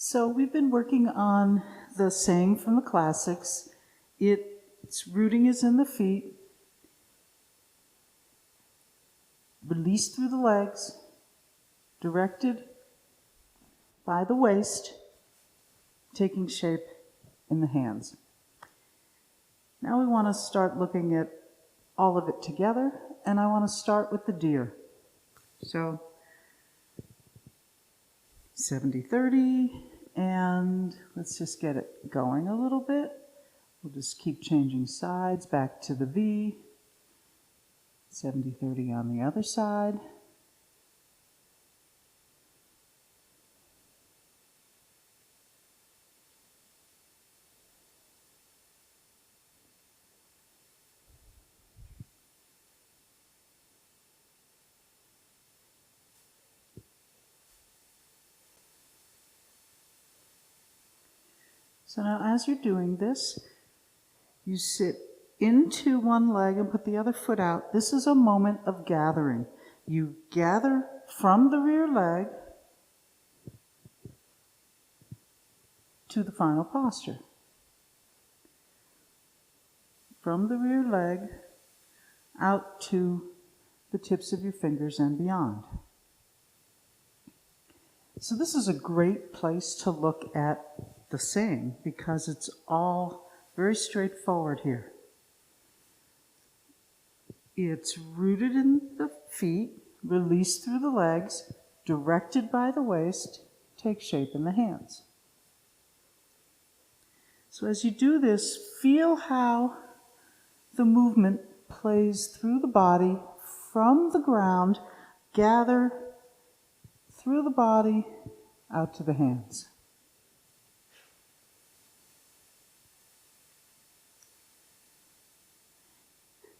So we've been working on the saying from the classics. Its rooting is in the feet, released through the legs, directed by the waist, taking shape in the hands. Now we want to start looking at all of it together, and I want to start with the deer. So 70-30, and let's just get it going a little bit. We'll just keep changing sides back to the V. 70-30 on the other side. So now as you're doing this, you sit into one leg and put the other foot out. This is a moment of gathering. You gather from the rear leg to the final posture. From the rear leg out to the tips of your fingers and beyond. So this is a great place to look at the saying because it's all very straightforward here. It's rooted in the feet, released through the legs, directed by the waist, take shape in the hands. So as you do this, feel how the movement plays through the body from the ground, gather through the body out to the hands.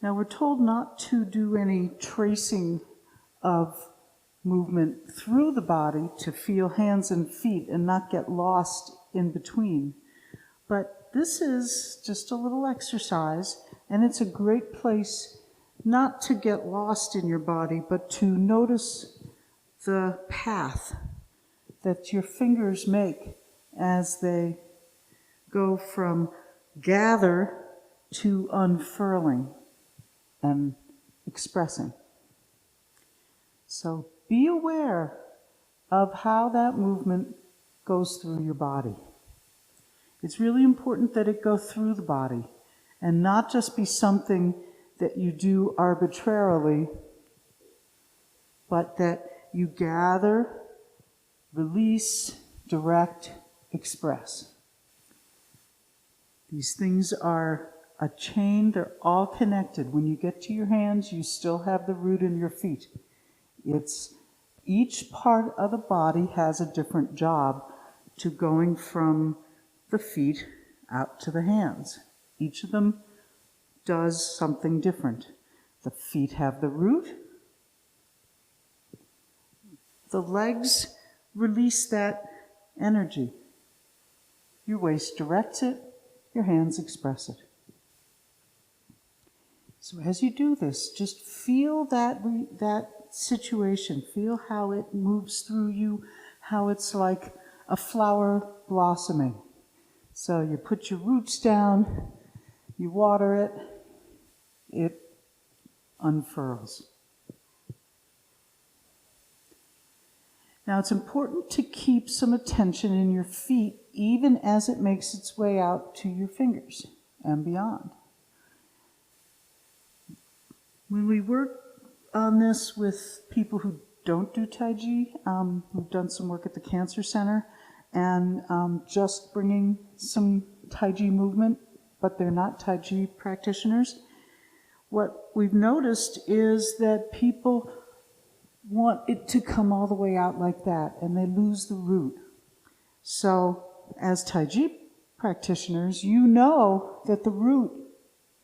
Now we're told not to do any tracing of movement through the body to feel hands and feet and not get lost in between. But this is just a little exercise, and it's a great place not to get lost in your body, but to notice the path that your fingers make as they go from gather to unfurling and expressing. So be aware of how that movement goes through your body. It's really important that it go through the body and not just be something that you do arbitrarily, but that you gather, release, direct, express. These things are a chain, they're all connected. When you get to your hands, you still have the root in your feet. It's each part of the body has a different job to going from the feet out to the hands. Each of them does something different. The feet have the root. The legs release that energy. Your waist directs it, your hands express it. So as you do this, just feel that situation. Feel how it moves through you, how it's like a flower blossoming. So you put your roots down, you water it, it unfurls. Now it's important to keep some attention in your feet even as it makes its way out to your fingers and beyond. When we work on this with people who don't do Tai Chi, we've done some work at the Cancer Center, and just bringing some Tai Chi movement, but they're not Tai Chi practitioners. What we've noticed is that people want it to come all the way out like that, and they lose the root. So as Tai Chi practitioners, you know that the root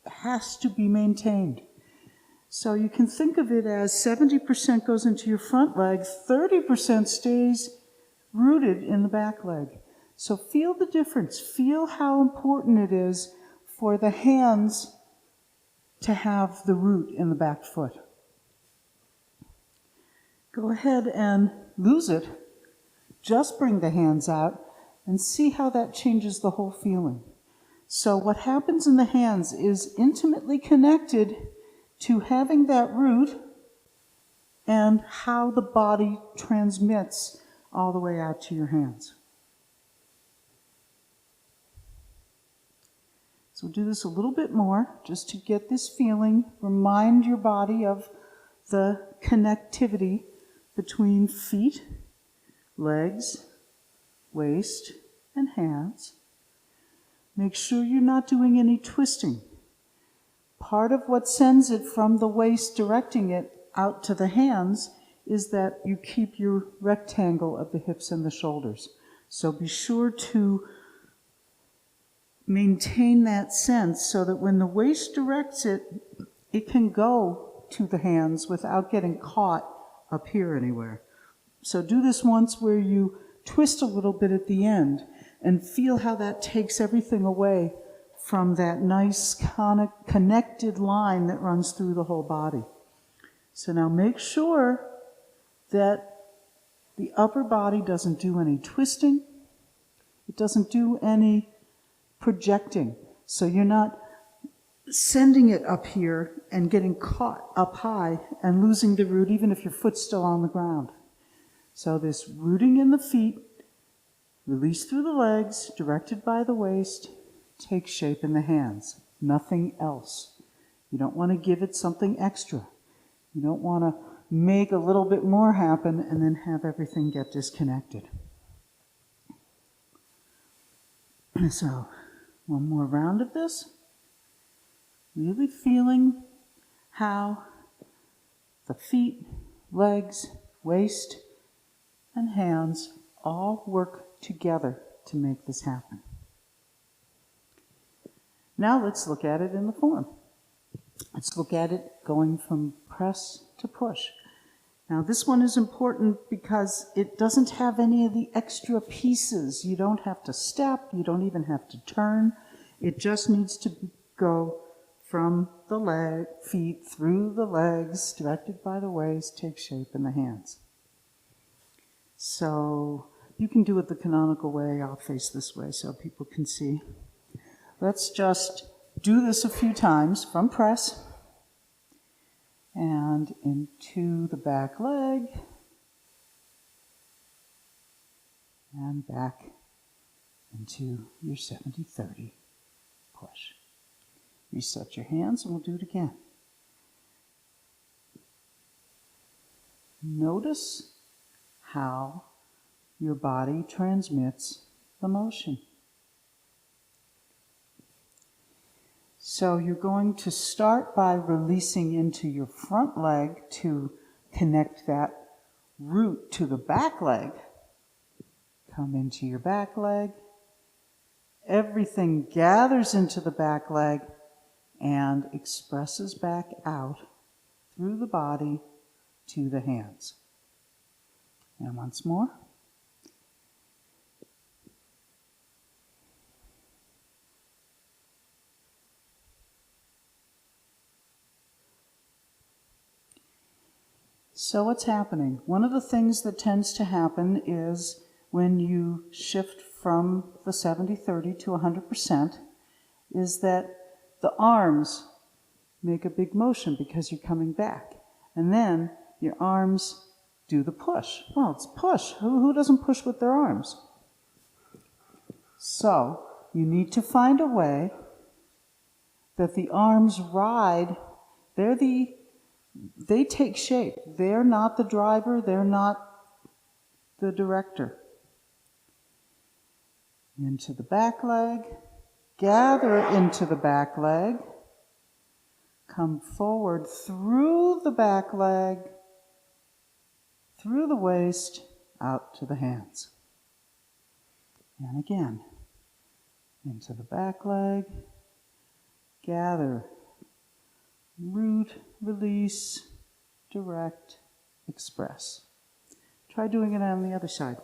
has to be maintained. So you can think of it as 70% goes into your front leg, 30% stays rooted in the back leg. So feel the difference. Feel how important it is for the hands to have the root in the back foot. Go ahead and lose it. Just bring the hands out. and see how that changes the whole feeling. So what happens in the hands is intimately connected to having that root and how the body transmits all the way out to your hands. So do this a little bit more just to get this feeling. Remind your body of the connectivity between feet, legs, waist, and hands. Make sure you're not doing any twisting. Part of what sends it from the waist directing it out to the hands is that you keep your rectangle of the hips and the shoulders. So be sure to maintain that sense so that when the waist directs it, it can go to the hands without getting caught up here anywhere. So do this once where you twist a little bit at the end and feel how that takes everything away from that nice connected line that runs through the whole body. So now make sure that the upper body doesn't do any twisting. It doesn't do any projecting. So you're not sending it up here and getting caught up high and losing the root even if your foot's still on the ground. So this rooting in the feet, release through the legs, directed by the waist, takes shape in the hands. Nothing else. You don't want to give it something extra. You don't want to make a little bit more happen and then have everything get disconnected. So, one more round of this. Really feeling how the feet, legs, waist, and hands all work together to make this happen. Now let's look at it in the form. Let's look at it going from press to push. Now this one is important because it doesn't have any of the extra pieces. You don't have to step, you don't even have to turn. It just needs to go from the feet through the legs, directed by the waist, take shape in the hands. So you can do it the canonical way. I'll face this way so people can see. Let's just do this a few times from press and into the back leg and back into your 70-30 push. Reset your hands and we'll do it again. Notice how your body transmits the motion. So you're going to start by releasing into your front leg to connect that root to the back leg. Come into your back leg. Everything gathers into the back leg and expresses back out through the body to the hands. And once more. So what's happening? One of the things that tends to happen is when you shift from the 70-30 to 100% is that the arms make a big motion because you're coming back. And then your arms do the push. Well, it's push. Who doesn't push with their arms? So you need to find a way that the arms ride. They take shape. They're not the driver. They're not the director. Into the back leg. Gather into the back leg. Come forward through the back leg, through the waist, out to the hands. And again, into the back leg. Gather. Root, release, direct, express. Try doing it on the other side.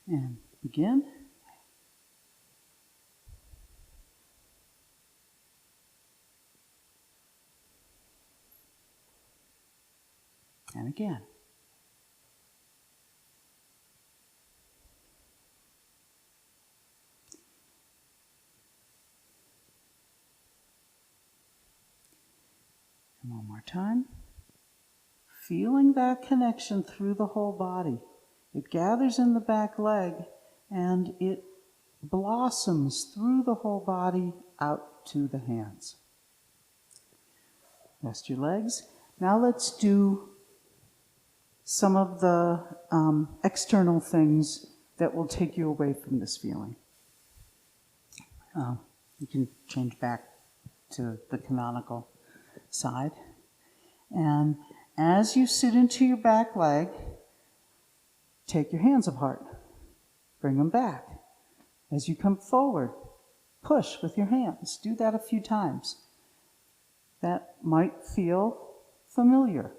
And begin. And again. And one more time. Feeling that connection through the whole body. It gathers in the back leg and it blossoms through the whole body out to the hands. Rest your legs. Now let's do some of the external things that will take you away from this feeling. You can change back to the canonical side. And as you sit into your back leg, take your hands apart. Bring them back. As you come forward, push with your hands. Do that a few times. That might feel familiar.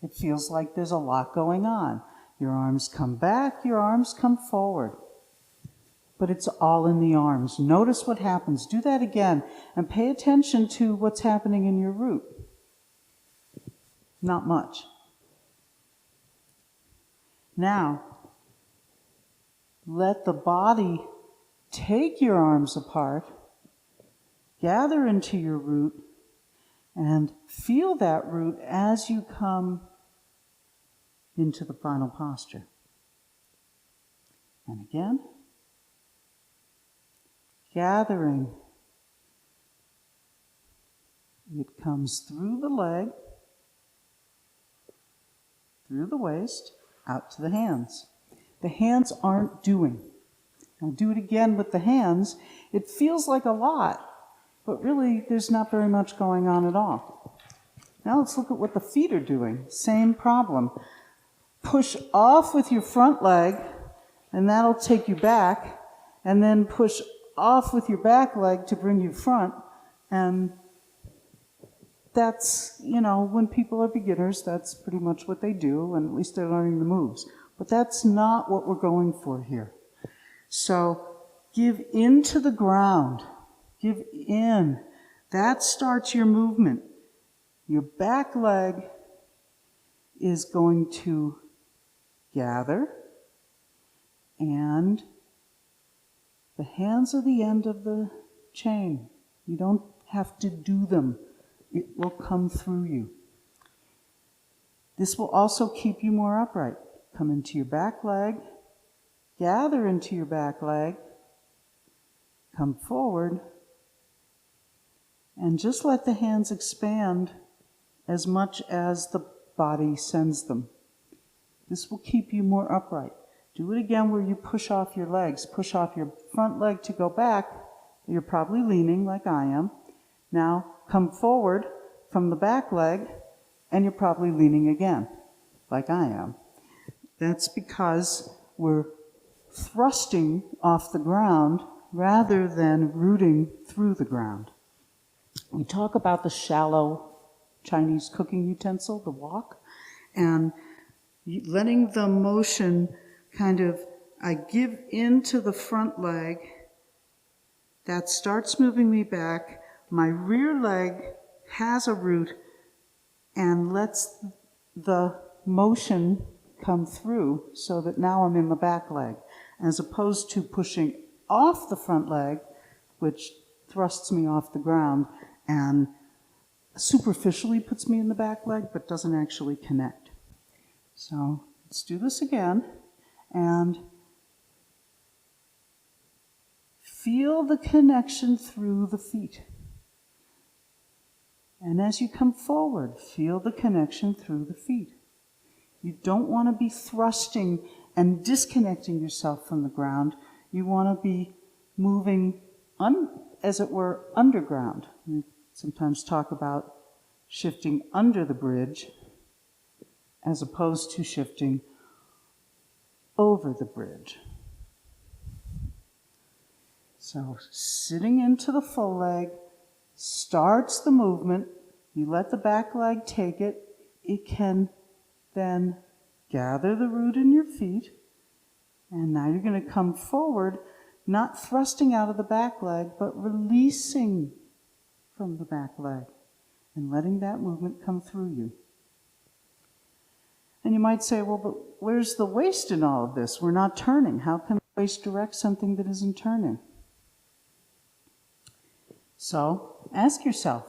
It feels like there's a lot going on. Your arms come back, your arms come forward. But it's all in the arms. Notice what happens. Do that again and pay attention to what's happening in your root. Not much. Now, let the body take your arms apart, gather into your root, and feel that root as you come into the final posture. And again, gathering. It comes through the leg, through the waist, out to the hands. The hands aren't doing. I'll do it again with the hands. It feels like a lot, but really there's not very much going on at all. Now let's look at what the feet are doing. Same problem. Push off with your front leg, and that'll take you back, and then push off with your back leg to bring you front, and that's, when people are beginners, that's pretty much what they do, and at least they're learning the moves. But that's not what we're going for here. So give into the ground. Give in. That starts your movement. Your back leg is going to gather, and the hands are the end of the chain. You don't have to do them. It will come through you. This will also keep you more upright. Come into your back leg, gather into your back leg, come forward, and just let the hands expand as much as the body sends them. This will keep you more upright. Do it again where you push off your legs. Push off your front leg to go back. You're probably leaning like I am. Now come forward from the back leg, and you're probably leaning again, like I am. That's because we're thrusting off the ground rather than rooting through the ground. We talk about the shallow Chinese cooking utensil, the wok, and letting the motion I give into the front leg, that starts moving me back. My rear leg has a root and lets the motion come through so that now I'm in the back leg, as opposed to pushing off the front leg, which thrusts me off the ground and superficially puts me in the back leg, but doesn't actually connect. So let's do this again, and feel the connection through the feet. And as you come forward, feel the connection through the feet. You don't want to be thrusting and disconnecting yourself from the ground. You want to be moving, as it were, underground. We sometimes talk about shifting under the bridge as opposed to shifting over the bridge. So sitting into the full leg starts the movement. You let the back leg take it. It can then gather the root in your feet. And now you're going to come forward, not thrusting out of the back leg, but releasing from the back leg and letting that movement come through you. And you might say, well, but where's the waist in all of this? We're not turning. How can the waist direct something that isn't turning? So ask yourself,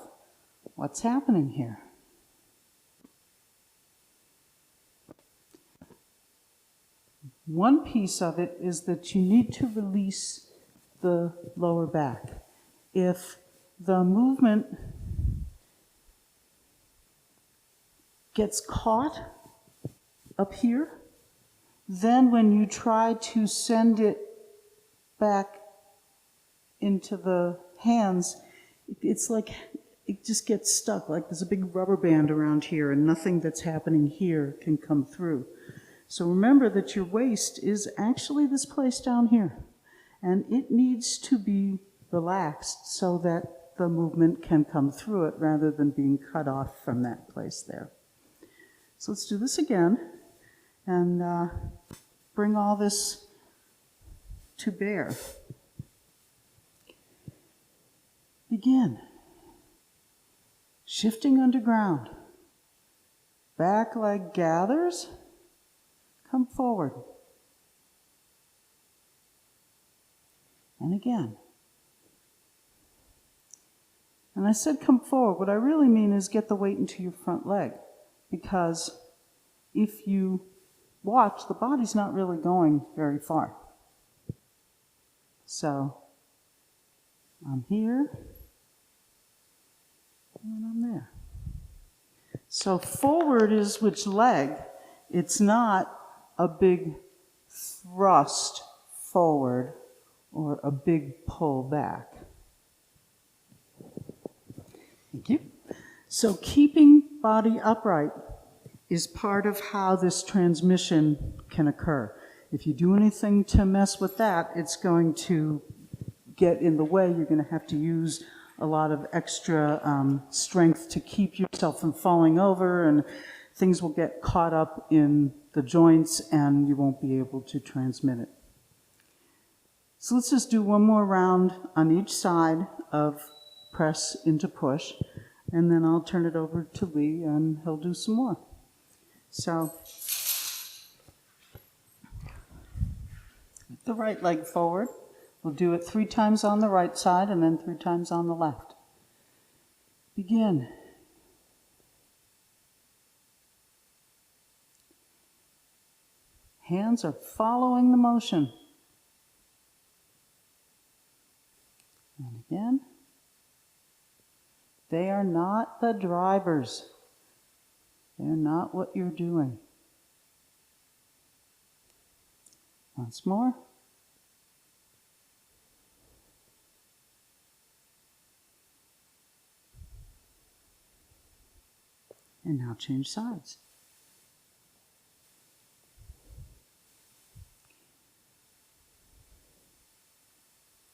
what's happening here? One piece of it is that you need to release the lower back. If the movement gets caught up here, then when you try to send it back into the hands, it's like it just gets stuck, like there's a big rubber band around here and nothing that's happening here can come through. So remember that your waist is actually this place down here, and it needs to be relaxed so that the movement can come through it rather than being cut off from that place there. So let's do this again and bring all this to bear. Begin. Shifting underground. Back leg gathers. Come forward. And again. And I said come forward. What I really mean is get the weight into your front leg. Because if you watch, the body's not really going very far. So I'm here and I'm there. So forward is which leg? It's not a big thrust forward or a big pull back. Thank you. So keeping body upright is part of how this transmission can occur. If you do anything to mess with that, it's going to get in the way. You're going to have to use a lot of extra strength to keep yourself from falling over, and things will get caught up in the joints and you won't be able to transmit it. So let's just do one more round on each side of press into push, and then I'll turn it over to Lee and he'll do some more. So the right leg forward. We'll do it 3 times on the right side and then 3 times on the left. Begin. Hands are following the motion. And again. They are not the drivers. They're not what you're doing. Once more. And now change sides.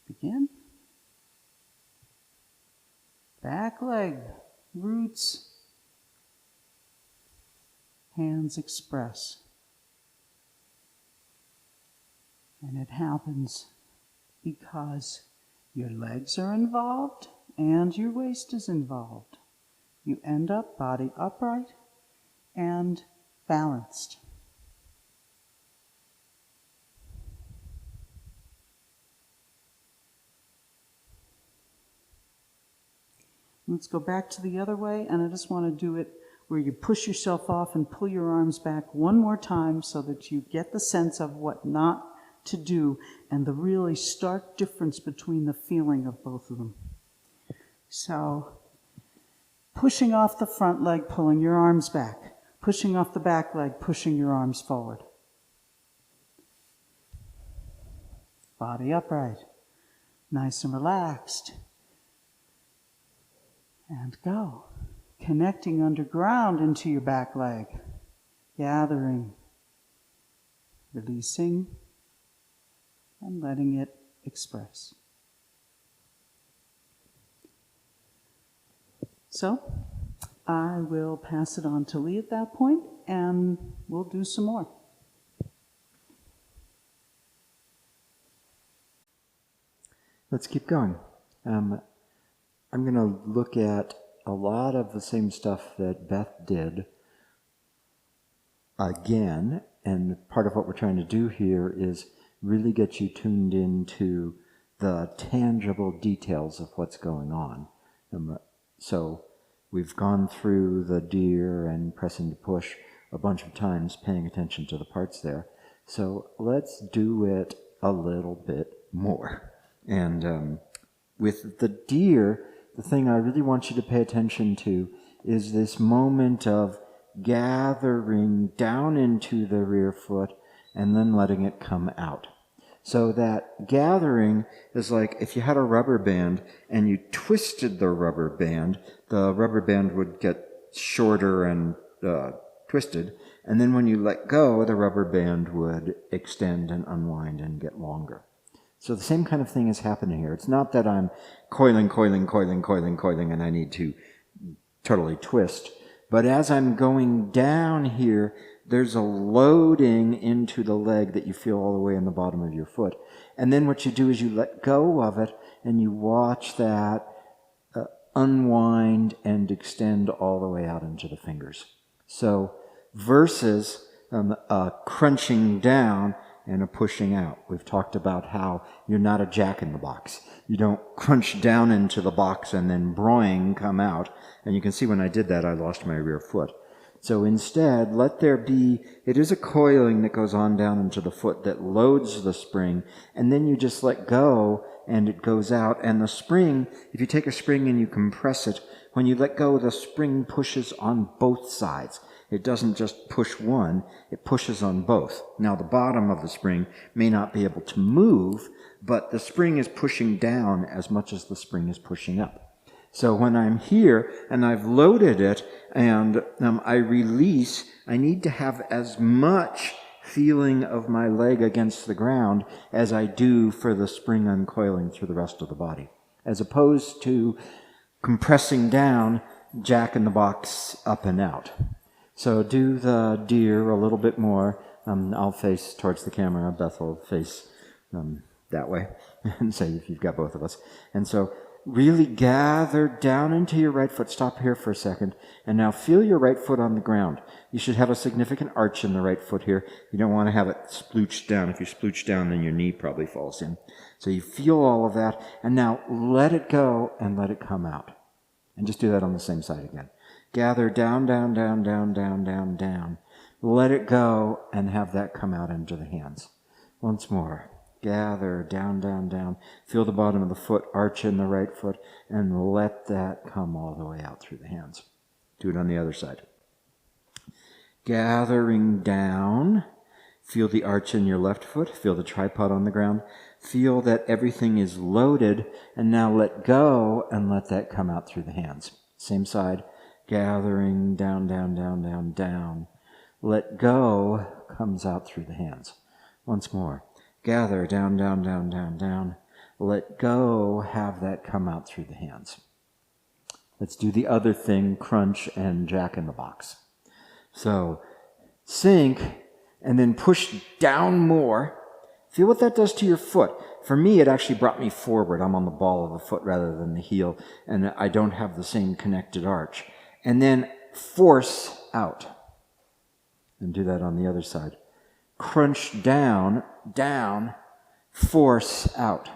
Begin. Back leg, roots, hands express. And it happens because your legs are involved and your waist is involved. You end up body upright and balanced. Let's go back to the other way, and I just want to do it where you push yourself off and pull your arms back one more time so that you get the sense of what not to do and the really stark difference between the feeling of both of them. So, pushing off the front leg, pulling your arms back. Pushing off the back leg, pushing your arms forward. Body upright, nice and relaxed. And go. Connecting underground into your back leg. Gathering. Releasing. And letting it express. So, I will pass it on to Lee at that point, and we'll do some more. Let's keep going. I'm going to look at a lot of the same stuff that Beth did, again, and part of what we're trying to do here is really get you tuned into the tangible details of what's going on. So we've gone through the deer and pressing to push a bunch of times, paying attention to the parts there. So let's do it a little bit more. And with the deer, the thing I really want you to pay attention to is this moment of gathering down into the rear foot and then letting it come out. So that gathering is like if you had a rubber band and you twisted the rubber band would get shorter and twisted, and then when you let go, the rubber band would extend and unwind and get longer. So the same kind of thing is happening here. It's not that I'm coiling, and I need to totally twist. But as I'm going down here, there's a loading into the leg that you feel all the way in the bottom of your foot. And then what you do is you let go of it, and you watch that unwind and extend all the way out into the fingers. So versus a crunching down and a pushing out. We've talked about how you're not a jack-in-the-box. You don't crunch down into the box and then broing come out. And you can see when I did that, I lost my rear foot. So instead, let there be, it is a coiling that goes on down into the foot that loads the spring, and then you just let go and it goes out. And the spring, if you take a spring and you compress it, when you let go, the spring pushes on both sides. It doesn't just push one, it pushes on both. Now, the bottom of the spring may not be able to move, but the spring is pushing down as much as the spring is pushing up. So when I'm here and I've loaded it and I release, I need to have as much feeling of my leg against the ground as I do for the spring uncoiling through the rest of the body, as opposed to compressing down, jack-in-the-box up and out. So do the deer a little bit more. I'll face towards the camera. Beth will face that way and say if you've got both of us. And so really gather down into your right foot. Stop here for a second. And now feel your right foot on the ground. You should have a significant arch in the right foot here. You don't want to have it splooched down. If you splooch down, then your knee probably falls in. So you feel all of that. And now let it go and let it come out. And just do that on the same side again. Gather down, down, down, down, down, down, down. Let it go and have that come out into the hands. Once more. Gather down, down, down. Feel the bottom of the foot arch in the right foot and let that come all the way out through the hands. Do it on the other side. Gathering down. Feel the arch in your left foot. Feel the tripod on the ground. Feel that everything is loaded, and now let go and let that come out through the hands. Same side. Gathering down, down, down, down, down. Let go comes out through the hands. Once more. Gather down, down, down, down, down. Let go, have that come out through the hands. Let's do the other thing, crunch and jack-in-the-box. So sink and then push down more. Feel what that does to your foot. For me, it actually brought me forward. I'm on the ball of the foot rather than the heel, and I don't have the same connected arch. And then force out. And do that on the other side. Crunch down, down, force out.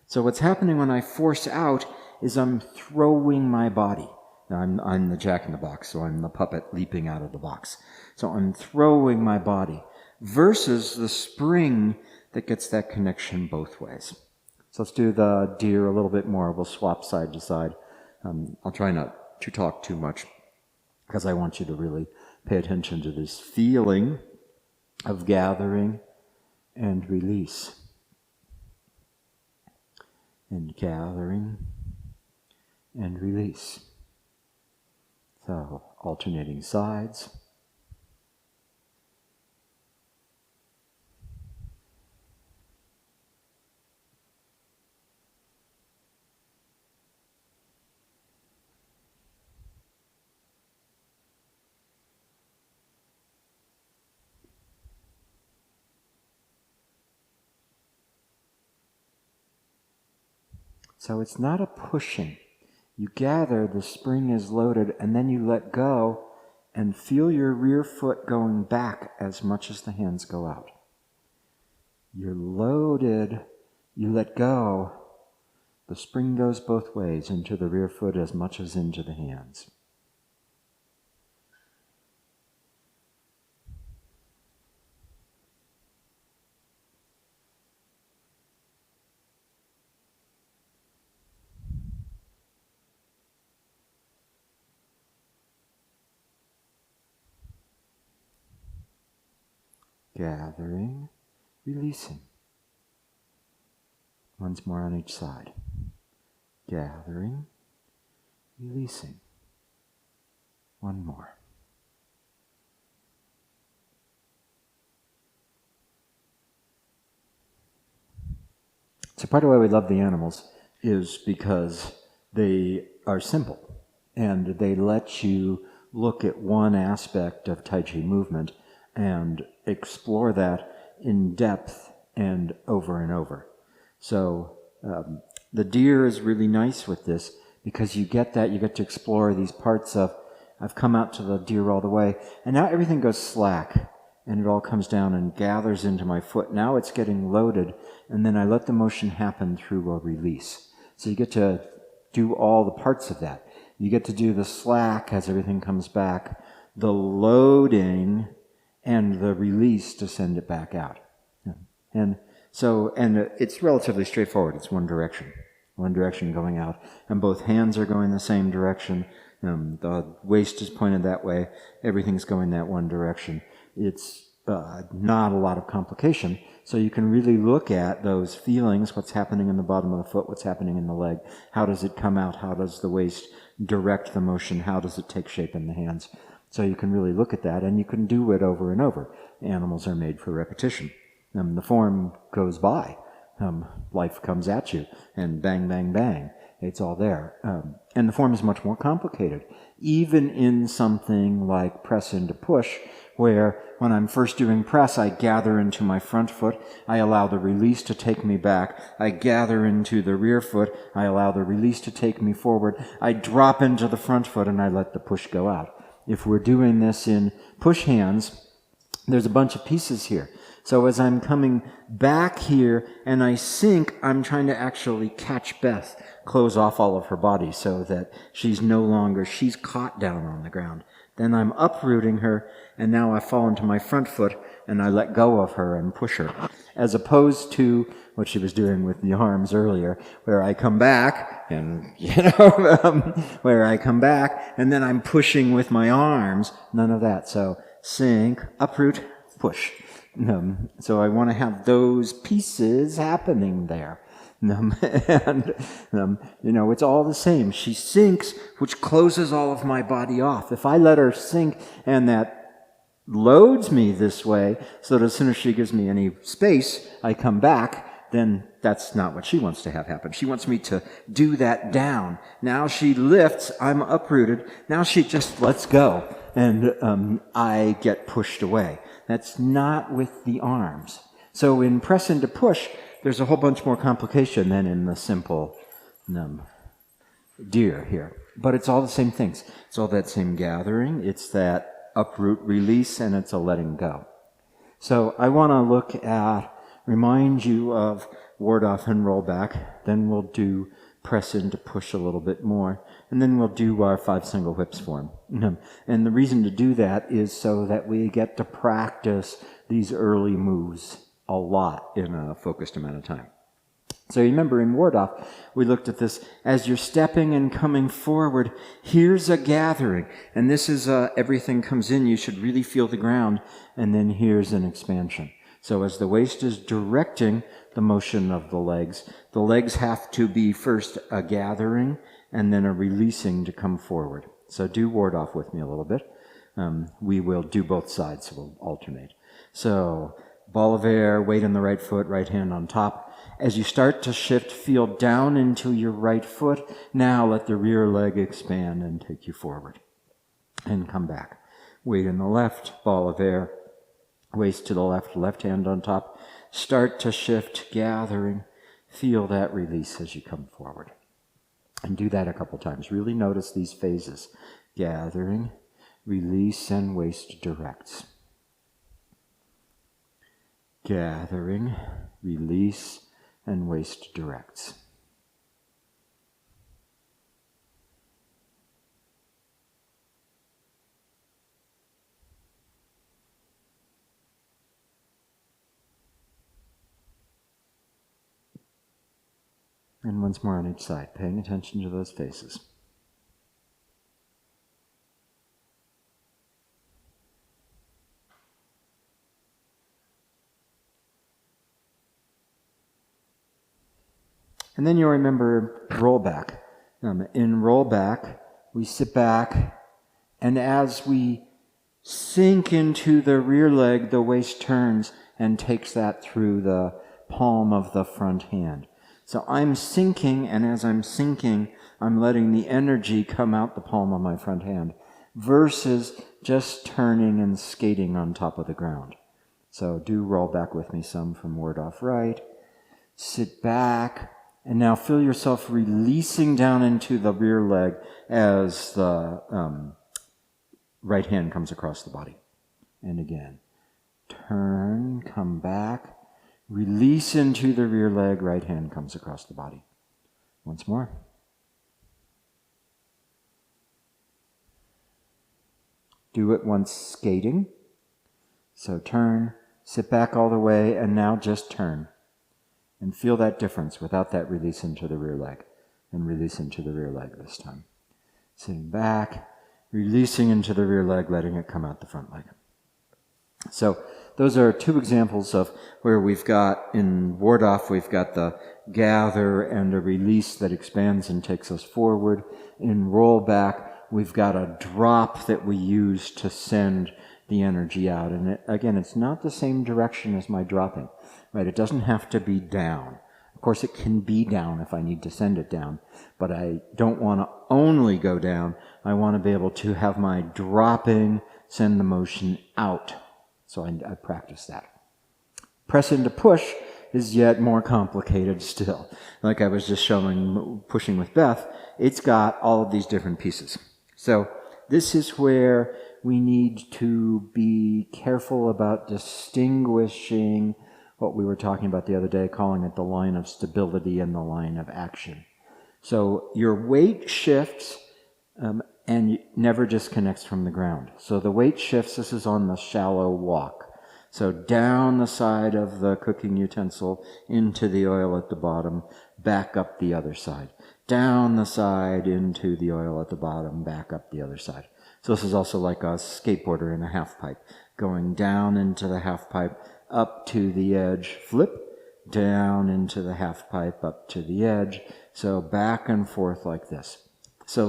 So what's happening when I force out is I'm throwing my body. Now I'm the jack-in-the-box, so I'm the puppet leaping out of the box. So I'm throwing my body versus the spring that gets that connection both ways. So let's do the deer a little bit more. We'll swap side to side. I'll try not to talk too much because I want you to really pay attention to this feeling of gathering and release. And gathering and release. So alternating sides. So it's not a pushing. You gather, the spring is loaded, and then you let go, and feel your rear foot going back as much as the hands go out. You're loaded, you let go. The spring goes both ways, into the rear foot as much as into the hands. Gathering, releasing. Once more on each side. Gathering, releasing. One more. So part of why we love the animals is because they are simple and they let you look at one aspect of Tai Chi movement and explore that in depth and over. So the deer is really nice with this because you get to explore these parts of, I've come out to the deer all the way, and now everything goes slack, and it all comes down and gathers into my foot. Now it's getting loaded, and then I let the motion happen through a release. So you get to do all the parts of that. You get to do the slack as everything comes back, the loading, and the release to send it back out. And it's relatively straightforward. It's one direction going out, and both hands are going the same direction. The waist is pointed that way. Everything's going that one direction. It's not a lot of complication. So you can really look at those feelings, what's happening in the bottom of the foot, what's happening in the leg, how does it come out, how does the waist direct the motion, how does it take shape in the hands. So you can really look at that, and you can do it over and over. Animals are made for repetition. The form goes by. Life comes at you, and bang, bang, bang. It's all there. And the form is much more complicated. Even in something like press into push, where when I'm first doing press, I gather into my front foot, I allow the release to take me back, I gather into the rear foot, I allow the release to take me forward, I drop into the front foot, and I let the push go out. If we're doing this in push hands, there's a bunch of pieces here. So as I'm coming back here and I sink, I'm trying to actually catch Beth, close off all of her body so that she's caught down on the ground. Then I'm uprooting her, and now I fall into my front foot, and I let go of her and push her. As opposed to what she was doing with the arms earlier, where I come back, and, where I come back, and then I'm pushing with my arms. None of that. So sink, uproot, push. So I want to have those pieces happening there. It's all the same. She sinks, which closes all of my body off. If I let her sink and that loads me this way, so that as soon as she gives me any space, I come back, then that's not what she wants to have happen. She wants me to do that down. Now she lifts, I'm uprooted. Now she just lets go, and I get pushed away. That's not with the arms. So in press into push, there's a whole bunch more complication than in the simple deer here. But it's all the same things. It's all that same gathering. It's that uproot release, and it's a letting go. So I want to remind you of ward off and roll back. Then we'll do press into push a little bit more. And then we'll do our 5 single whips form. And the reason to do that is so that we get to practice these early moves a lot in a focused amount of time. So remember, in ward off, we looked at this as you're stepping and coming forward. Here's a gathering, and this is everything comes in. You should really feel the ground, and then here's an expansion. So as the waist is directing the motion of the legs have to be first a gathering and then a releasing to come forward. So do ward off with me a little bit. We will do both sides, so we'll alternate. So ball of air, weight in the right foot, right hand on top. As you start to shift, feel down into your right foot. Now let the rear leg expand and take you forward. And come back. Weight in the left, ball of air, waist to the left hand on top. Start to shift, gathering. Feel that release as you come forward. And do that a couple times. Really notice these phases. Gathering, release and waist directs. Gathering, release, and waist directs. And once more on each side, paying attention to those faces. And then you'll remember roll back. In roll back, we sit back, and as we sink into the rear leg, the waist turns and takes that through the palm of the front hand. So I'm sinking, and as I'm sinking, I'm letting the energy come out the palm of my front hand, versus just turning and skating on top of the ground. So do roll back with me some from word off right. Sit back, and now feel yourself releasing down into the rear leg as the right hand comes across the body. And again, turn, come back, release into the rear leg, right hand comes across the body. Once more. Do it once skating. So turn, sit back all the way, and now just turn. And feel that difference without that release into the rear leg. And release into the rear leg this time. Sitting back, releasing into the rear leg, letting it come out the front leg. So those are two examples of where we've got, in ward off, we've got the gather and a release that expands and takes us forward. In roll back, we've got a drop that we use to send the energy out. And again, it's not the same direction as my dropping, right? It doesn't have to be down. Of course, it can be down if I need to send it down, but I don't want to only go down. I want to be able to have my dropping send the motion out. So I practice that. Press into push is yet more complicated still. Like I was just showing, pushing with Beth, it's got all of these different pieces. So this is where we need to be careful about distinguishing what we were talking about the other day, calling it the line of stability and the line of action. So your weight shifts and never disconnects from the ground. So the weight shifts, this is on the shallow walk. So down the side of the cooking utensil into the oil at the bottom, back up the other side. Down the side into the oil at the bottom, back up the other side. So this is also like a skateboarder in a half pipe. Going down into the half pipe, up to the edge, flip, down into the half pipe, up to the edge. So back and forth like this. So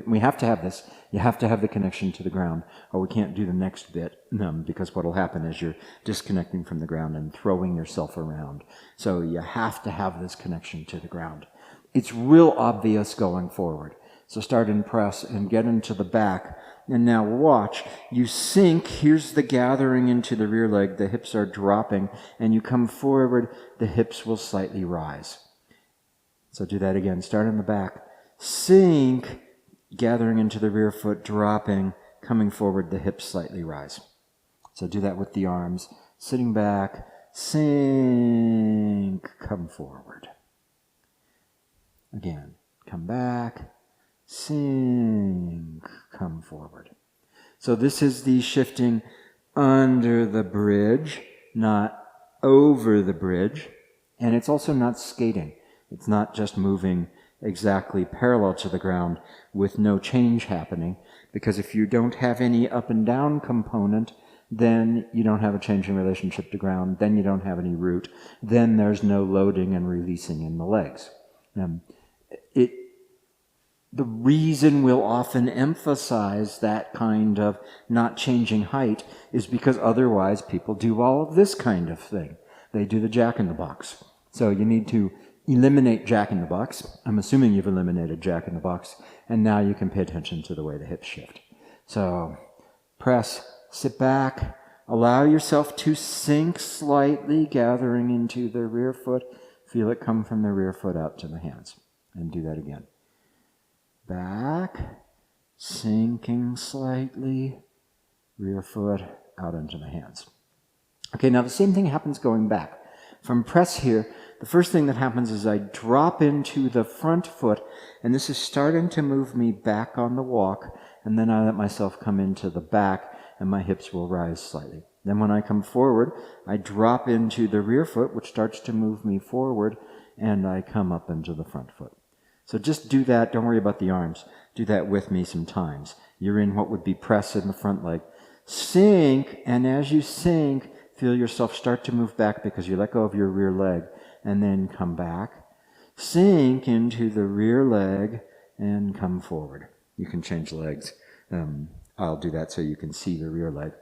we have to have this. You have to have the connection to the ground, or we can't do the next bit, because what will happen is you're disconnecting from the ground and throwing yourself around. So you have to have this connection to the ground. It's real obvious going forward. So start in press and get into the back. And now watch. You sink. Here's the gathering into the rear leg. The hips are dropping. And you come forward. The hips will slightly rise. So do that again. Start in the back. Sink. Gathering into the rear foot. Dropping. Coming forward. The hips slightly rise. So do that with the arms. Sitting back. Sink. Come forward. Again. Come back. Sink, come forward. So this is the shifting under the bridge, not over the bridge. And it's also not skating. It's not just moving exactly parallel to the ground with no change happening. Because if you don't have any up and down component, then you don't have a change in relationship to ground. Then you don't have any root. Then there's no loading and releasing in the legs. The reason we'll often emphasize that kind of not changing height is because otherwise people do all of this kind of thing. They do the jack-in-the-box. So you need to eliminate jack-in-the-box. I'm assuming you've eliminated jack-in-the-box, and now you can pay attention to the way the hips shift. So press, sit back, allow yourself to sink slightly, gathering into the rear foot. Feel it come from the rear foot out to the hands. And do that again. Back, sinking slightly, rear foot out into the hands. Okay, now the same thing happens going back. From press here, the first thing that happens is I drop into the front foot, and this is starting to move me back on the walk, and then I let myself come into the back, and my hips will rise slightly. Then when I come forward, I drop into the rear foot, which starts to move me forward, and I come up into the front foot. So just do that. Don't worry about the arms. Do that with me sometimes. You're in what would be press in the front leg. Sink, and as you sink, feel yourself start to move back because you let go of your rear leg, and then come back. Sink into the rear leg and come forward. You can change legs. I'll do that so you can see the rear leg.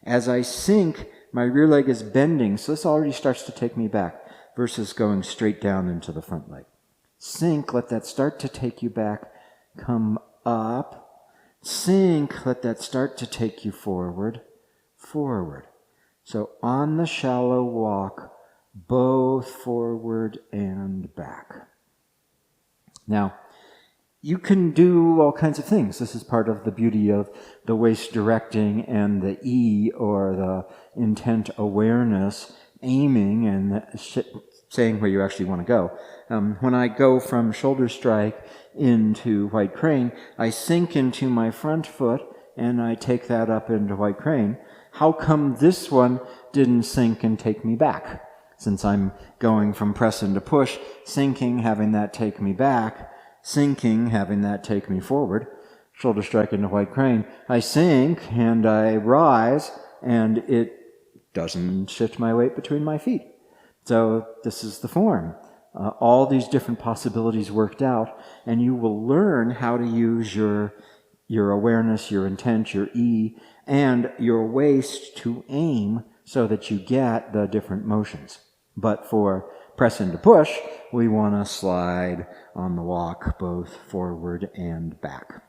As I sink, my rear leg is bending, so this already starts to take me back versus going straight down into the front leg. Sink, let that start to take you back. Come up. Sink, let that start to take you forward. Forward. So on the shallow walk, both forward and back. Now, you can do all kinds of things. This is part of the beauty of the waist directing and the E, or the intent awareness, aiming and saying where you actually want to go. When I go from shoulder strike into white crane, I sink into my front foot and I take that up into white crane. How come this one didn't sink and take me back? Since I'm going from press into push, sinking, having that take me back, sinking, having that take me forward, shoulder strike into white crane. I sink and I rise, and it doesn't shift my weight between my feet. So this is the form. All these different possibilities worked out, and you will learn how to use your awareness, your intent, your E, and your waist to aim so that you get the different motions. But for press into push, we want to slide on the walk both forward and back.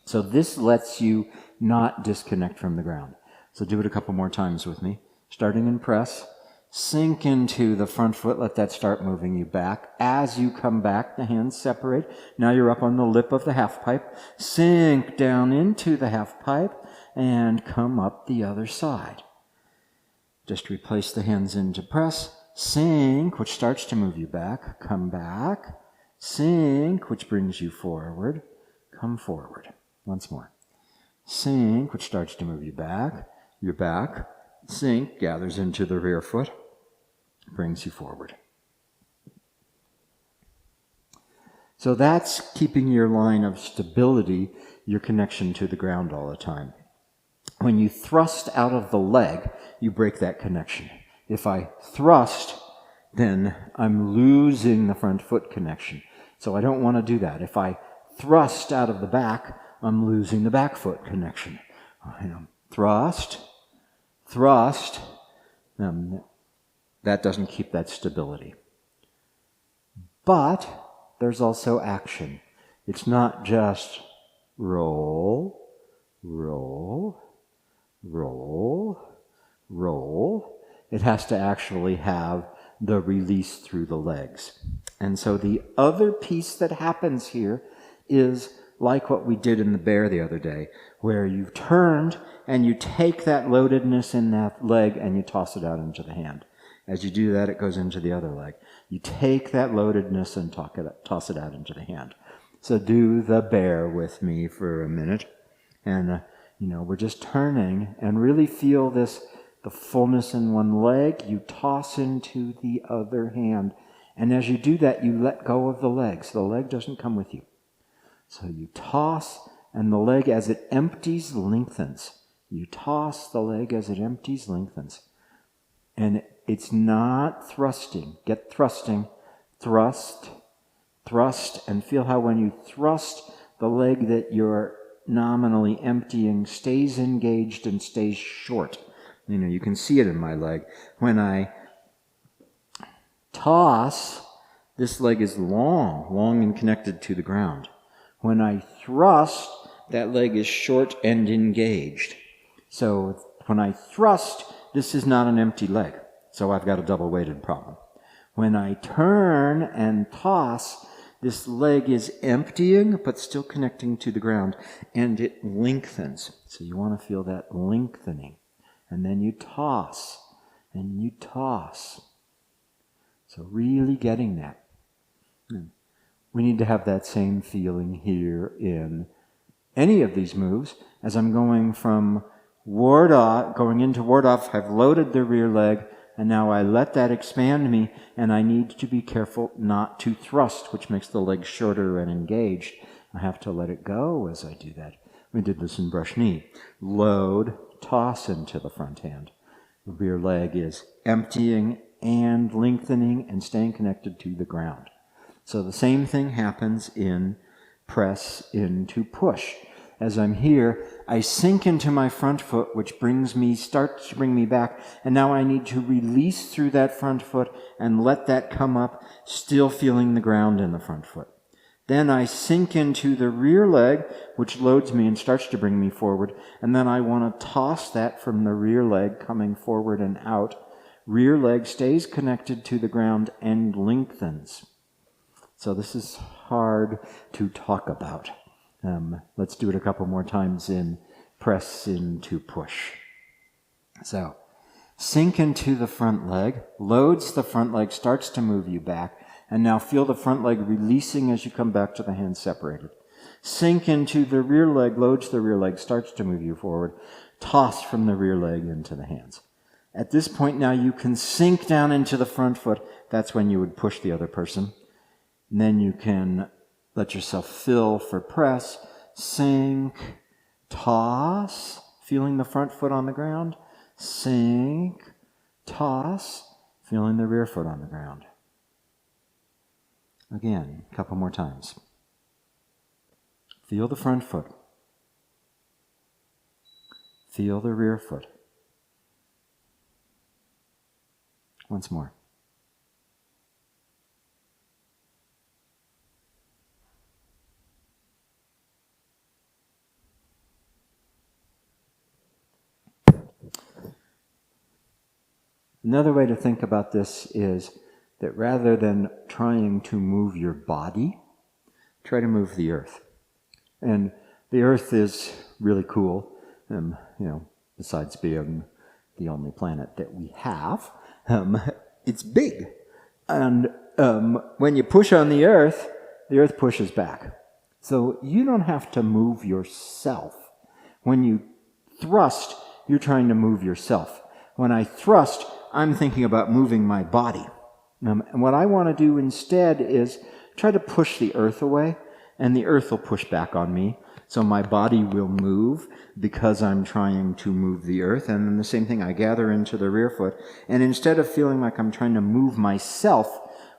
So this lets you not disconnect from the ground. So do it a couple more times with me. Starting in press, sink into the front foot, let that start moving you back. As you come back, the hands separate. Now you're up on the lip of the half pipe. Sink down into the half pipe and come up the other side. Just replace the hands into press. Sink, which starts to move you back. Come back. Sink, which brings you forward. Come forward. Once more. Sink, which starts to move you back. You're back. Sink, gathers into the rear foot. Brings you forward. So that's keeping your line of stability, your connection to the ground all the time. When you thrust out of the leg, you break that connection. If I thrust, then I'm losing the front foot connection. So I don't want to do that. If I thrust out of the back, I'm losing the back foot connection. Thrust, that doesn't keep that stability. But there's also action. It's not just roll, roll, roll, roll. It has to actually have the release through the legs. And so the other piece that happens here is like what we did in the bear the other day, where you've turned and you take that loadedness in that leg and you toss it out into the hand. As you do that, it goes into the other leg. You take that loadedness and toss it out into the hand. So do the bear with me for a minute. And, we're just turning and really feel this, the fullness in one leg. You toss into the other hand. And as you do that, you let go of the leg. So the leg doesn't come with you. So you toss, and the leg as it empties lengthens. You toss, the leg as it empties lengthens. And it's not thrusting. Get thrusting. Thrust, and feel how when you thrust, the leg that you're nominally emptying stays engaged and stays short. You can see it in my leg. When I toss, this leg is long and connected to the ground. When I thrust, that leg is short and engaged. So when I thrust, this is not an empty leg. So I've got a double-weighted problem. When I turn and toss, This leg is emptying, but still connecting to the ground, and it lengthens. So you want to feel that lengthening. And then you toss, and you toss. So really getting that. We need to have that same feeling here in any of these moves. As I'm going from ward off, going into ward off, I've loaded the rear leg, and now I let that expand me, and I need to be careful not to thrust, which makes the leg shorter and engaged. I have to let it go as I do that. We did this in brush knee. Load, toss into the front hand. The rear leg is emptying and lengthening and staying connected to the ground. So the same thing happens in press into push. As I'm here, I sink into my front foot, which starts to bring me back, and now I need to release through that front foot and let that come up, still feeling the ground in the front foot. Then I sink into the rear leg, which loads me and starts to bring me forward, and then I want to toss that from the rear leg coming forward and out. Rear leg stays connected to the ground and lengthens. So this is hard to talk about. Let's do it a couple more times in press into push. So, sink into the front leg, loads the front leg, starts to move you back, and now feel the front leg releasing as you come back to the hands separated. Sink into the rear leg, loads the rear leg, starts to move you forward, toss from the rear leg into the hands. At this point now you can sink down into the front foot. That's when you would push the other person. And then you can let yourself fill for press, sink, toss, feeling the front foot on the ground, sink, toss, feeling the rear foot on the ground. Again, a couple more times. Feel the front foot. Feel the rear foot. Once more. Another way to think about this is that rather than trying to move your body, try to move the earth. And the earth is really cool, besides being the only planet that we have. It's big. And when you push on the earth pushes back. So you don't have to move yourself. When you thrust, you're trying to move yourself. When I thrust, I'm thinking about moving my body. And what I want to do instead is try to push the earth away, and the earth will push back on me. So my body will move because I'm trying to move the earth. And then the same thing, I gather into the rear foot. And instead of feeling like I'm trying to move myself,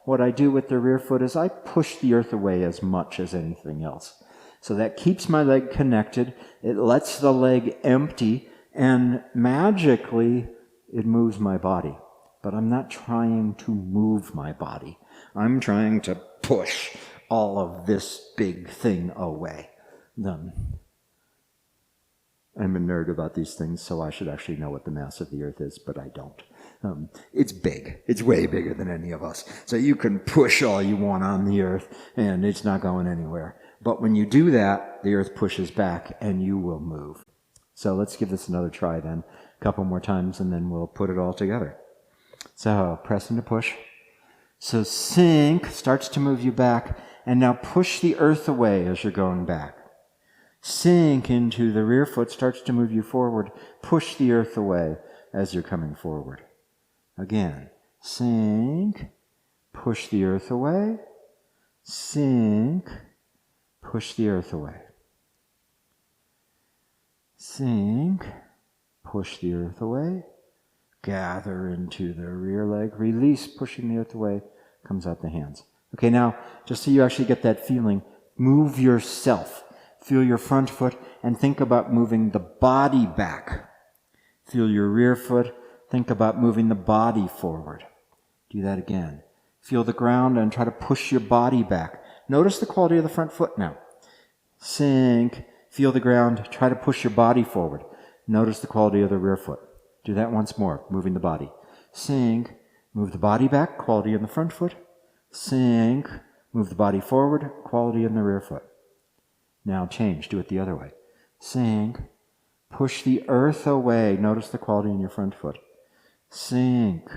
what I do with the rear foot is I push the earth away as much as anything else. So that keeps my leg connected. It lets the leg empty, and magically it moves my body. But I'm not trying to move my body. I'm trying to push all of this big thing away. I'm a nerd about these things, so I should actually know what the mass of the earth is, but I don't. It's big. It's way bigger than any of us. So you can push all you want on the earth, and it's not going anywhere. But when you do that, the earth pushes back, and you will move. So let's give this another try then. A couple more times, and then we'll put it all together. So press into push. So sink starts to move you back, and now push the earth away as you're going back. Sink into the rear foot, starts to move you forward. Push the earth away as you're coming forward. Again, sink, push the earth away, sink, push the earth away. Sink, push the earth away, gather into the rear leg, release, pushing the earth away, comes out the hands. Okay, now, just so you actually get that feeling, move yourself. Feel your front foot and think about moving the body back. Feel your rear foot, think about moving the body forward. Do that again. Feel the ground and try to push your body back. Notice the quality of the front foot now. Sink, feel the ground, try to push your body forward. Notice the quality of the rear foot. Do that once more, moving the body. Sink, move the body back, quality in the front foot. Sink, Move the body forward, quality in the rear foot. Now change, do it the other way. Sink, push the earth away. Notice the quality in your front foot. Sink,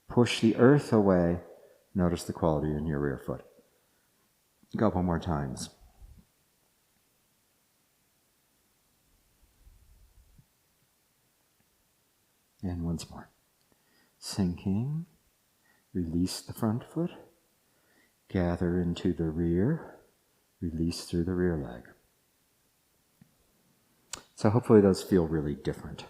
push the earth away. Notice the quality in your rear foot. A couple more times. And once more. Sinking, release the front foot, gather into the rear, release through the rear leg. So hopefully those feel really different.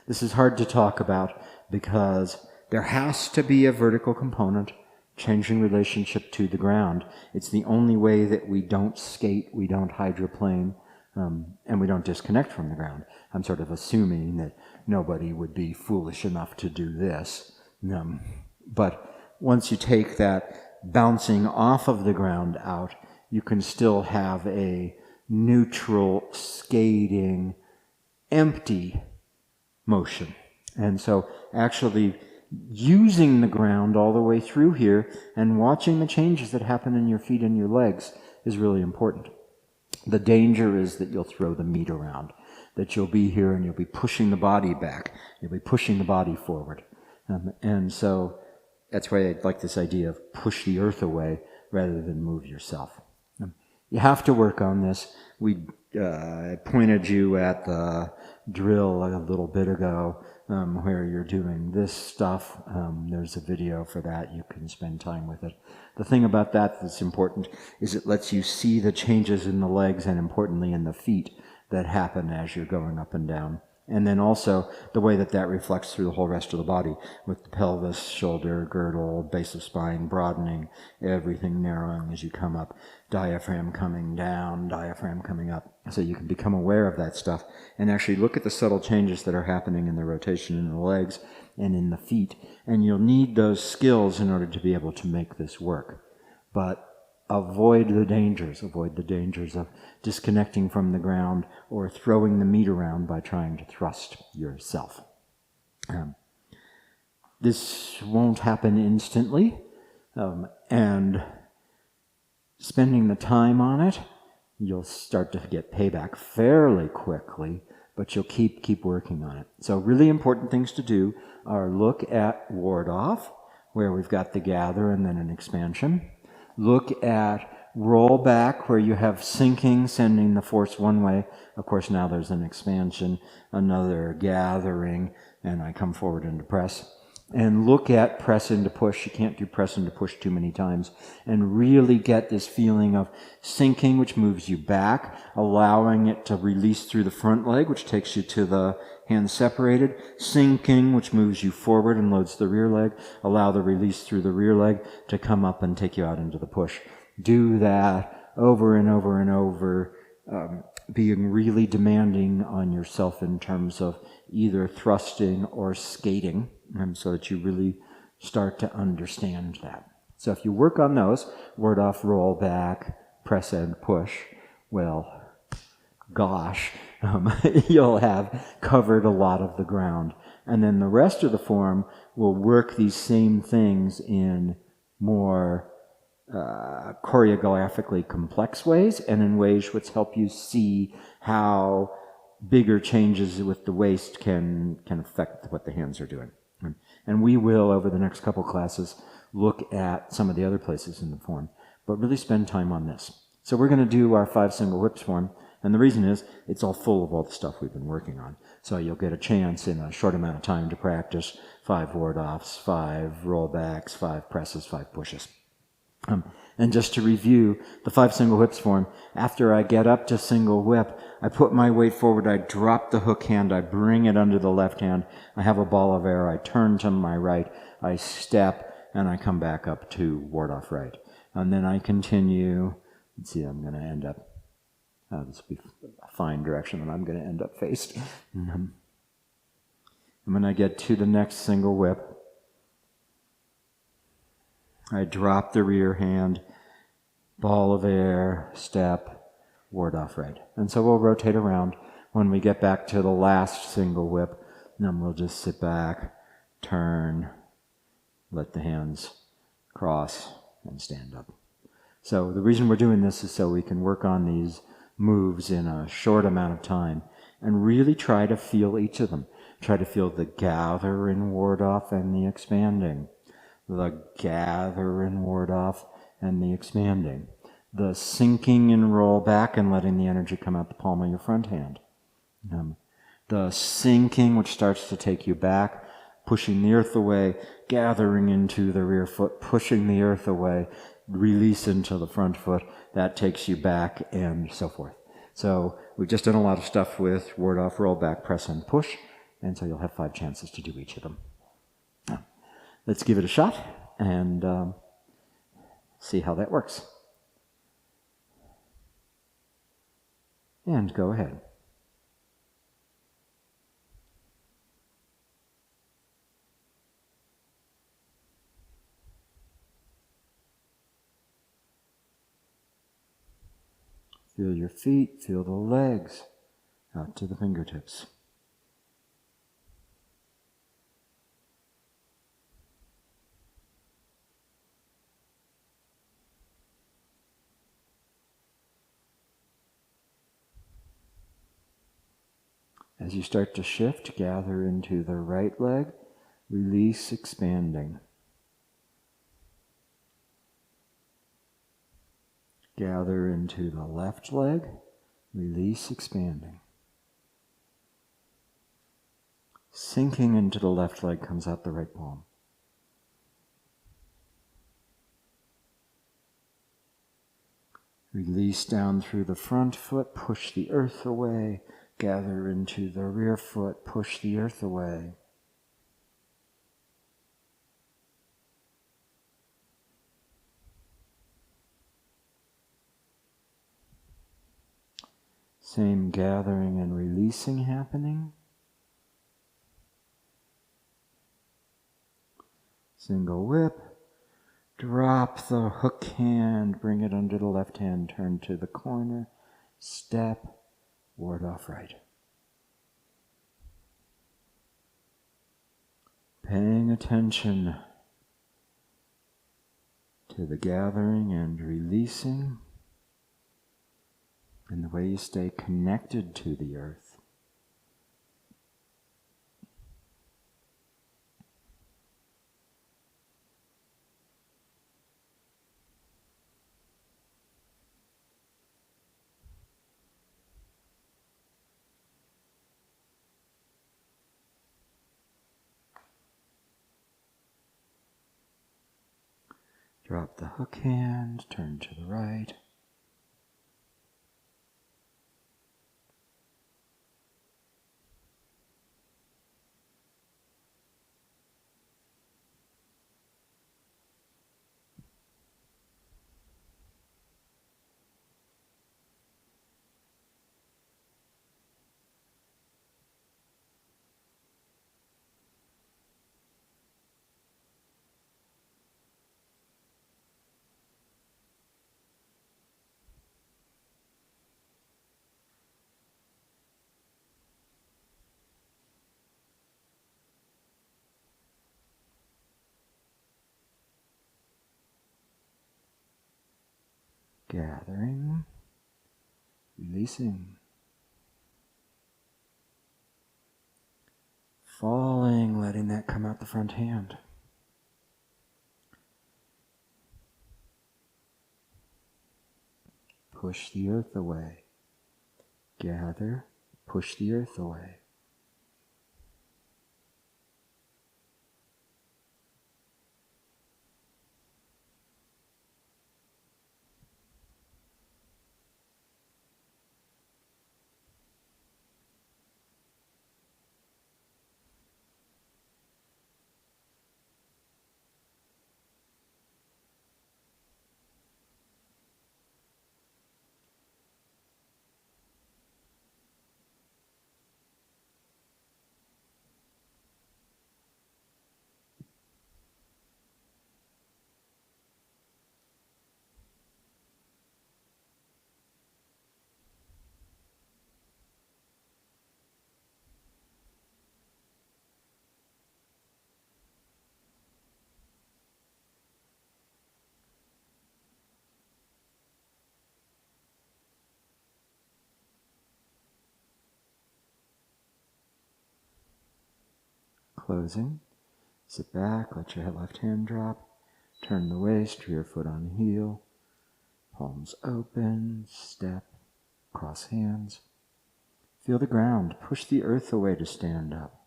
This is hard to talk about because there has to be a vertical component, changing relationship to the ground. It's the only way that we don't skate, we don't hydroplane, and we don't disconnect from the ground. I'm sort of assuming that nobody would be foolish enough to do this. But once you take that bouncing off of the ground out, you can still have a neutral, skating, empty motion. And so actually using the ground all the way through here and watching the changes that happen in your feet and your legs is really important. The danger is that you'll throw the meat around, that you'll be here and you'll be pushing the body back, you'll be pushing the body forward. And so that's why I like this idea of push the earth away rather than move yourself. You have to work on this. I pointed you at the drill a little bit ago where you're doing this stuff. There's a video for that. You can spend time with it. The thing about that that's important is it lets you see the changes in the legs and importantly in the feet that happen as you're going up and down. And then also the way that that reflects through the whole rest of the body with the pelvis, shoulder, girdle, base of spine broadening, everything narrowing as you come up, diaphragm coming down, diaphragm coming up. So you can become aware of that stuff and actually look at the subtle changes that are happening in the rotation in the legs and in the feet. And you'll need those skills in order to be able to make this work. But avoid the dangers of disconnecting from the ground or throwing the meat around by trying to thrust yourself. This won't happen instantly, and spending the time on it, you'll start to get payback fairly quickly, but you'll keep working on it. So really important things to do are look at ward off, where we've got the gather and then an expansion. Look at roll back, where you have sinking, sending the force one way. Of course, now there's an expansion, another gathering, and I come forward into press. And look at press into push. You can't do press into push too many times. And really get this feeling of sinking, which moves you back, allowing it to release through the front leg, which takes you to the hands separated. Sinking, which moves you forward and loads the rear leg. Allow the release through the rear leg to come up and take you out into the push. Do that over and over and over, being really demanding on yourself in terms of either thrusting or skating, so that you really start to understand that. So if you work on those, ward off, roll back, press and push, well, gosh, you'll have covered a lot of the ground. And then the rest of the form will work these same things in more choreographically complex ways and in ways which help you see how bigger changes with the waist can affect what the hands are doing. And we will, over the next couple classes, look at some of the other places in the form, but really spend time on this. So we're going to do our 5 single whips form, and the reason is it's all full of all the stuff we've been working on. So you'll get a chance in a short amount of time to practice 5 ward offs, 5 rollbacks, 5 presses, 5 pushes. And just to review the 5 single whips form, after I get up to single whip, I put my weight forward, I drop the hook hand, I bring it under the left hand, I have a ball of air, I turn to my right, I step, and I come back up to ward off right. And then I continue, let's see, I'm going to end up, this will be a fine direction that I'm going to end up faced. And when I get to the next single whip, I drop the rear hand, ball of air, step, ward off right. And so we'll rotate around. When we get back to the last single whip, then we'll just sit back, turn, let the hands cross, and stand up. So the reason we're doing this is so we can work on these moves in a short amount of time and really try to feel each of them. Try to feel the gather and ward off and the expanding. The gather and ward off and the expanding. The sinking and roll back and letting the energy come out the palm of your front hand. The sinking, which starts to take you back, pushing the earth away, gathering into the rear foot, pushing the earth away, release into the front foot, that takes you back, and so forth. So we've just done a lot of stuff with ward off, roll back, press, and push, and so you'll have 5 chances to do each of them. Now, let's give it a shot and see how that works. And go ahead. Feel your feet, feel the legs out to the fingertips. As you start to shift, gather into the right leg, release, expanding. Gather into the left leg, release, expanding. Sinking into the left leg comes out the right palm. Release down through the front foot, push the earth away, gather into the rear foot, push the earth away. Same gathering and releasing happening. Single whip. Drop the hook hand, bring it under the left hand, turn to the corner, step, ward off right. Paying attention to the gathering and releasing, and the way you stay connected to the earth. Drop the hook hand, turn to the right. Gathering, releasing. Falling, letting that come out the front hand. Push the earth away. Gather, push the earth away. closing. Sit back, let your left hand drop. Turn the waist, rear foot on heel. Palms open, step, cross hands. Feel the ground. Push the earth away to stand up.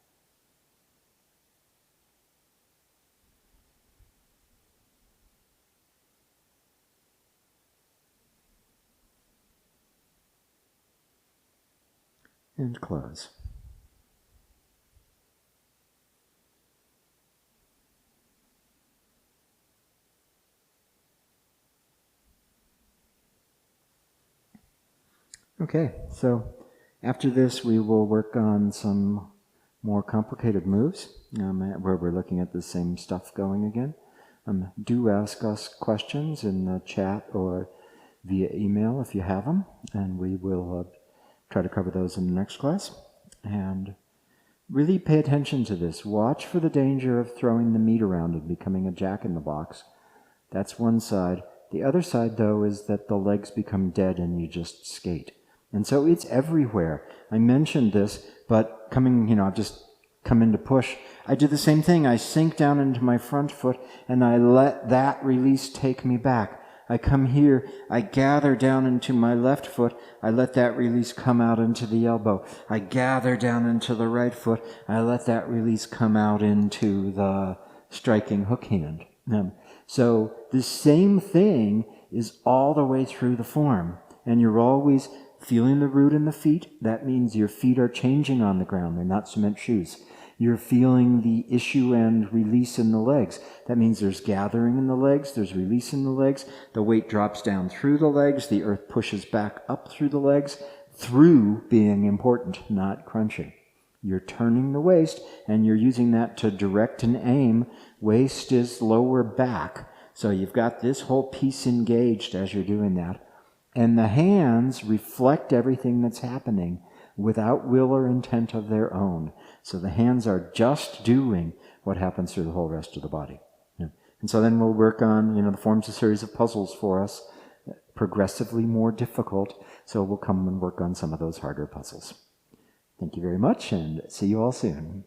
And close. Okay, so after this we will work on some more complicated moves where we're looking at the same stuff going again. Do ask us questions in the chat or via email if you have them, and we will try to cover those in the next class. And really pay attention to this. Watch for the danger of throwing the meat around and becoming a jack-in-the-box. That's one side. The other side, though, is that the legs become dead and you just skate. And so it's everywhere. I mentioned this, but I've just come in to push. I do the same thing. I sink down into my front foot and I let that release take me back. I come here, I gather down into my left foot, I let that release come out into the elbow. I gather down into the right foot, I let that release come out into the striking hook hand. So the same thing is all the way through the form. And you're always feeling the root in the feet. That means your feet are changing on the ground. They're not cement shoes. You're feeling the issue and release in the legs. That means there's gathering in the legs, there's release in the legs. The weight drops down through the legs. The earth pushes back up through the legs. Through being important, not crunching. You're turning the waist, and you're using that to direct and aim. Waist is lower back. So you've got this whole piece engaged as you're doing that. And the hands reflect everything that's happening without will or intent of their own. So the hands are just doing what happens through the whole rest of the body. And so then we'll work on, the form's a series of puzzles for us, progressively more difficult. So we'll come and work on some of those harder puzzles. Thank you very much, and see you all soon.